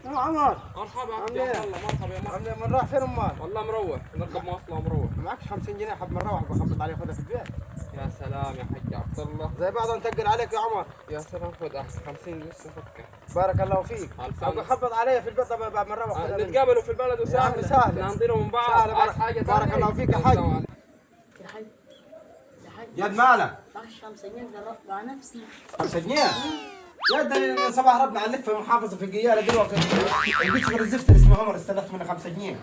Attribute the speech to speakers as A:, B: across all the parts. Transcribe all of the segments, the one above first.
A: يا عمر
B: مرحبا عبد الله، مرحبا يا مرحبا.
A: من راح فين امال؟
B: والله مروح، نركب مواصلة ومروح.
A: معكش 50 جنيه حب نروح بخبط عليه خذها في البيت.
B: يا سلام يا حاج عبد الله،
A: زي بعض نتقل عليك يا عمر.
B: يا سلام خذ 50 لسه فكه.
A: بارك الله فيك. ابغى خبط علي في البيت بعد ما نروح.
B: نتقابلوا في البلد وسهل
A: سهل.
B: ننطينا من بعض. عايز حاجة ثانية؟
A: بارك الله فيك يا حاج.
C: يا حاج
A: يد مالك؟
C: معلش 5 جنيه مع نفسي.
A: 5 جنيه؟ يا ده صباح ربنا على في محافظه في القياله دلوقتي البيت غير الزفت اللي اسمه عمر استلفت منه 5 جنيه.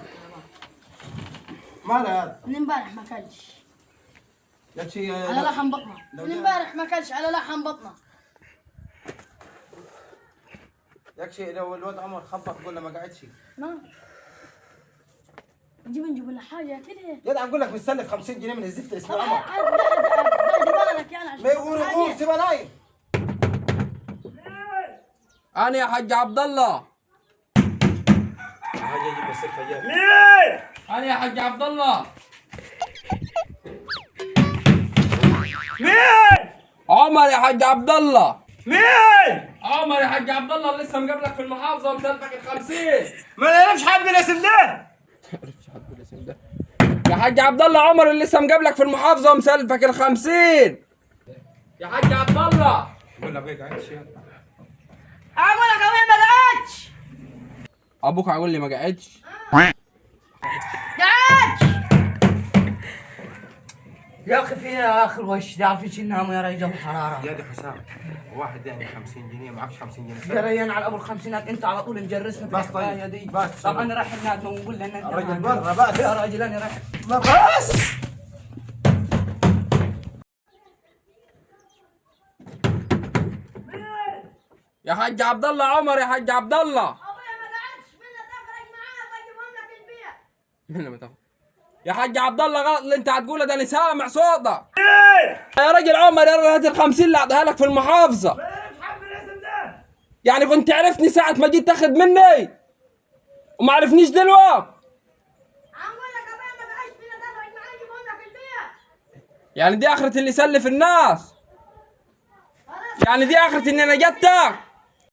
A: مالها هذا؟
C: من امبارح ما كلش
A: يا شي
C: على لحم بطنه. من امبارح ما كلش على لحم بطنه.
A: ياك شي لو الواد عمر خبط قول له ما قعدش.
C: ما نجيب له حاجه كده.
A: يا ده عم اقول لك مستلف 50 جنيه من الزفت اللي اسمه عمر.
C: بالي بالك يعني عشان
A: ما يقول سيبها نايم.
B: أنا يا حاج عبد الله.
A: حاجه اجيب السلفه جاي.
D: مين؟
B: أنا يا حاج عبد الله.
D: مين؟
B: عمر يا حاج عبد الله.
D: مين؟
B: عمر يا حاج عبد الله لسه مقابلك في المحافظة ومسلفك 50.
D: ما نعرفش حد الاسم ده.
B: تعرفش حد بالاسم ده؟ يا حاج عبد الله، عمر اللي لسه مقابلك في المحافظة ومسلفك 50. يا حاج عبد الله.
A: قول له ما قعدش.
C: اقول لك ابويا ما قعدش.
B: أبوك هيقول لي ما قعدش.
C: قعدش
E: يا اخي فينا يا اخي الوش تعرفش انها يا رجال الحراره.
A: يا دي حسام واحد يعني 50 جنيه معكش 50
E: يا
A: جنيه.
E: ريان على ابو الخمسينات انت على طول مجرسنا في
A: بس
E: الحكايه
A: طيب،
E: دي.
A: بس.
E: طب انا رايح النادي ونقول لنا انت
A: الرجل
E: ما-
A: برا بس.
E: يا راجل انا رايح.
A: ما بس.
B: يا حاج عبد الله، عمر يا حاج عبد الله.
C: ابويا ما قعدش. منها تفرق معاه بجيبهم لك البيت.
B: هنا متى؟ يا حاج عبد الله غلط اللي انت هتقوله ده، انا سامع صوتك.
D: مين؟
B: يا راجل عمر، يا هات ال 50 اللي اعطيها لك في المحافظة.
D: ما نعرفش حد الاسم ده.
B: يعني كنت تعرفني ساعة ما جيت تاخد مني وما عرفنيش دلوقتي.
C: اقول لك ابويا ما قعدش. منها تفرق معاه يجيبهم لك البيت.
B: يعني دي آخرة اللي يسلف الناس. يعني دي آخرة إن أنا جتك.